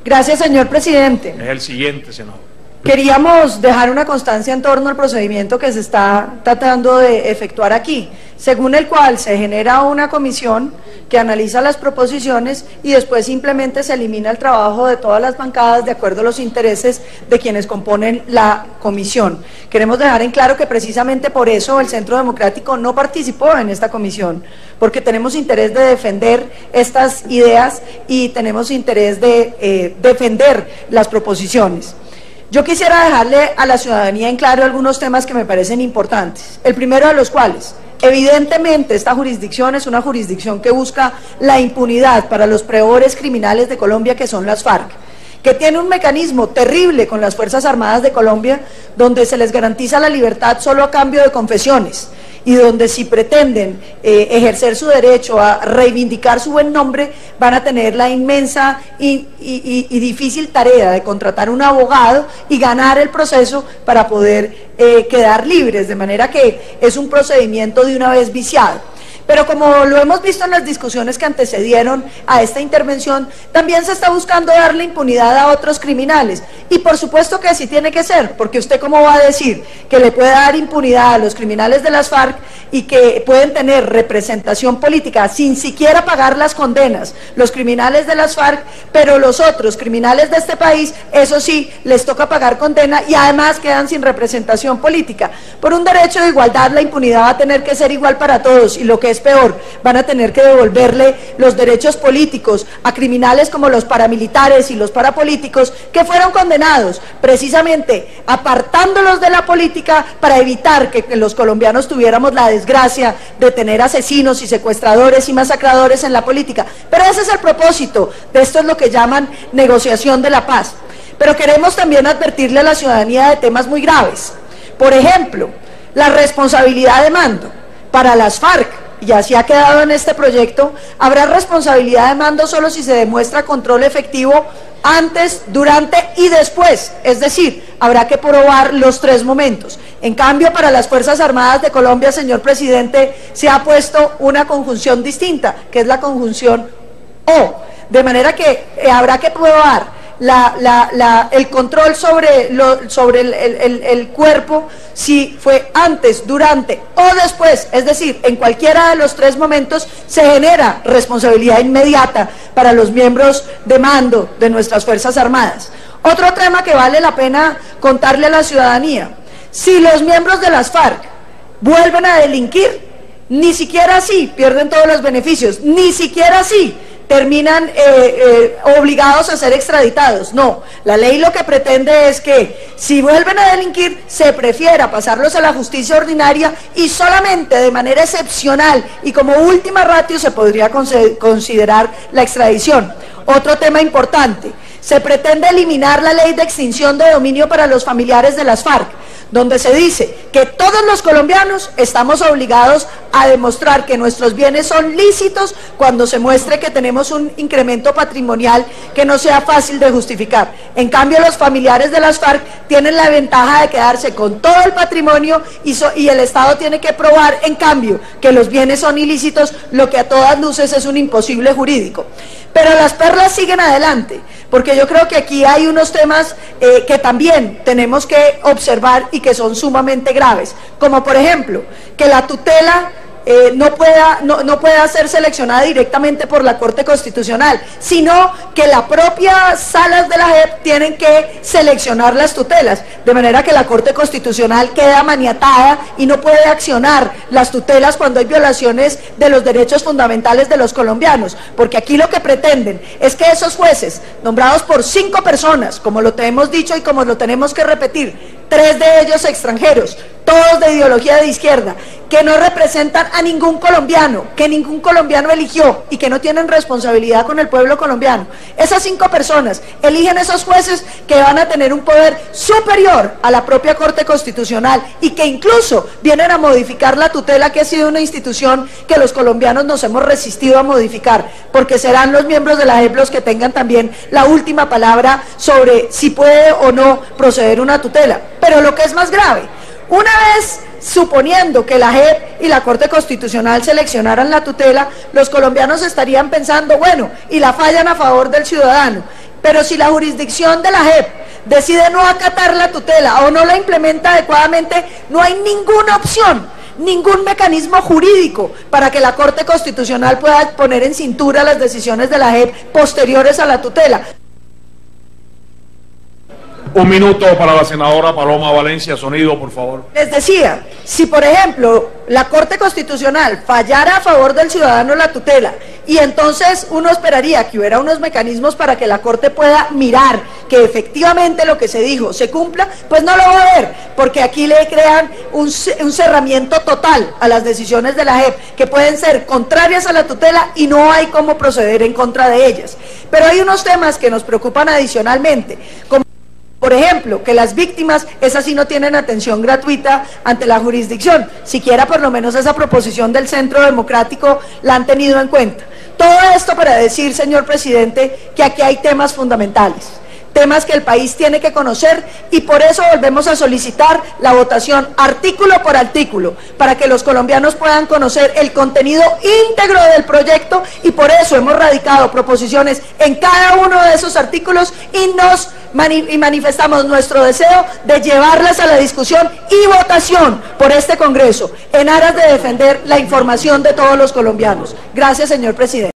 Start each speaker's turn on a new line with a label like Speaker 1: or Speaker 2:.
Speaker 1: Gracias, señor presidente.
Speaker 2: Es el siguiente, senador.
Speaker 1: Queríamos dejar una constancia en torno al procedimiento que se está tratando de efectuar aquí, según el cual se genera una comisión que analiza las proposiciones y después simplemente se elimina el trabajo de todas las bancadas de acuerdo a los intereses de quienes componen la comisión. Queremos dejar en claro que precisamente por eso el Centro Democrático no participó en esta comisión, porque tenemos interés de defender estas ideas y tenemos interés de defender las proposiciones. Yo quisiera dejarle a la ciudadanía en claro algunos temas que me parecen importantes. El primero de los cuales, evidentemente esta jurisdicción es una jurisdicción que busca la impunidad para los peores criminales de Colombia, que son las FARC, que tiene un mecanismo terrible con las Fuerzas Armadas de Colombia, donde se les garantiza la libertad solo a cambio de confesiones, y donde si pretenden ejercer su derecho a reivindicar su buen nombre, van a tener la inmensa y difícil tarea de contratar un abogado y ganar el proceso para poder quedar libres, de manera que es un procedimiento de una vez viciado. Pero como lo hemos visto en las discusiones que antecedieron a esta intervención, también se está buscando darle impunidad a otros criminales. Y por supuesto que así tiene que ser, porque usted cómo va a decir que le puede dar impunidad a los criminales de las FARC y que pueden tener representación política sin siquiera pagar las condenas, los criminales de las FARC, pero los otros criminales de este país, eso sí, les toca pagar condena y además quedan sin representación política. Por un derecho de igualdad, la impunidad va a tener que ser igual para todos, y lo que es peor, van a tener que devolverle los derechos políticos a criminales como los paramilitares y los parapolíticos que fueron condenados, precisamente apartándolos de la política para evitar que los colombianos tuviéramos la desgracia de tener asesinos y secuestradores y masacradores en la política. Pero ese es el propósito de esto, es lo que llaman negociación de la paz. Pero queremos también advertirle a la ciudadanía de temas muy graves. Por ejemplo, la responsabilidad de mando para las FARC. Y así ha quedado en este proyecto, habrá responsabilidad de mando solo si se demuestra control efectivo antes, durante y después, es decir, habrá que probar los tres momentos. En cambio, para las Fuerzas Armadas de Colombia, señor presidente, se ha puesto una conjunción distinta, que es la conjunción O, de manera que habrá que probar el control sobre el cuerpo, si fue antes, durante o después, es decir, en cualquiera de los tres momentos se genera responsabilidad inmediata para los miembros de mando de nuestras Fuerzas Armadas. Otro tema que vale la pena contarle a la ciudadanía: si los miembros de las FARC vuelven a delinquir, ni siquiera así pierden todos los beneficios, ni siquiera así terminan obligados a ser extraditados. No, la ley lo que pretende es que si vuelven a delinquir se prefiera pasarlos a la justicia ordinaria y solamente de manera excepcional y como última ratio se podría considerar la extradición. Otro tema importante: se pretende eliminar la ley de extinción de dominio para los familiares de las FARC, donde se dice que todos los colombianos estamos obligados a demostrar que nuestros bienes son lícitos cuando se muestre que tenemos un incremento patrimonial que no sea fácil de justificar. En cambio, los familiares de las FARC tienen la ventaja de quedarse con todo el patrimonio y el Estado tiene que probar, en cambio, que los bienes son ilícitos, lo que a todas luces es un imposible jurídico. Pero las perlas siguen adelante, porque yo creo que aquí hay unos temas que también tenemos que observar y que son sumamente graves, como por ejemplo, que la tutela no pueda ser seleccionada directamente por la Corte Constitucional, sino que las propias salas de la JEP tienen que seleccionar las tutelas, de manera que la Corte Constitucional queda maniatada y no puede accionar las tutelas cuando hay violaciones de los derechos fundamentales de los colombianos, porque aquí lo que pretenden es que esos jueces, nombrados por 5 personas, como lo hemos dicho y como lo tenemos que repetir, 3 de ellos extranjeros, todos de ideología de izquierda, que no representan a ningún colombiano, que ningún colombiano eligió y que no tienen responsabilidad con el pueblo colombiano. Esas 5 personas eligen esos jueces que van a tener un poder superior a la propia Corte Constitucional y que incluso vienen a modificar la tutela, que ha sido una institución que los colombianos nos hemos resistido a modificar, porque serán los miembros de la JEP los que tengan también la última palabra sobre si puede o no proceder una tutela. Pero lo que es más grave, una vez suponiendo que la JEP y la Corte Constitucional seleccionaran la tutela, los colombianos estarían pensando, bueno, y la fallan a favor del ciudadano, pero si la jurisdicción de la JEP decide no acatar la tutela o no la implementa adecuadamente, no hay ninguna opción, ningún mecanismo jurídico para que la Corte Constitucional pueda poner en cintura las decisiones de la JEP posteriores a la tutela.
Speaker 2: Un minuto para la senadora Paloma Valencia. Sonido, por favor.
Speaker 1: Les decía, si por ejemplo la Corte Constitucional fallara a favor del ciudadano la tutela, y entonces uno esperaría que hubiera unos mecanismos para que la Corte pueda mirar que efectivamente lo que se dijo se cumpla, pues no lo va a ver, porque aquí le crean un cerramiento total a las decisiones de la JEP, que pueden ser contrarias a la tutela y no hay cómo proceder en contra de ellas. Pero hay unos temas que nos preocupan adicionalmente, como por ejemplo, que las víctimas, esas sí no tienen atención gratuita ante la jurisdicción, siquiera por lo menos esa proposición del Centro Democrático la han tenido en cuenta. Todo esto para decir, señor presidente, que aquí hay temas fundamentales, temas que el país tiene que conocer, y por eso volvemos a solicitar la votación artículo por artículo, para que los colombianos puedan conocer el contenido íntegro del proyecto, y por eso hemos radicado proposiciones en cada uno de esos artículos y manifestamos nuestro deseo de llevarlas a la discusión y votación por este Congreso, en aras de defender la información de todos los colombianos. Gracias, señor presidente.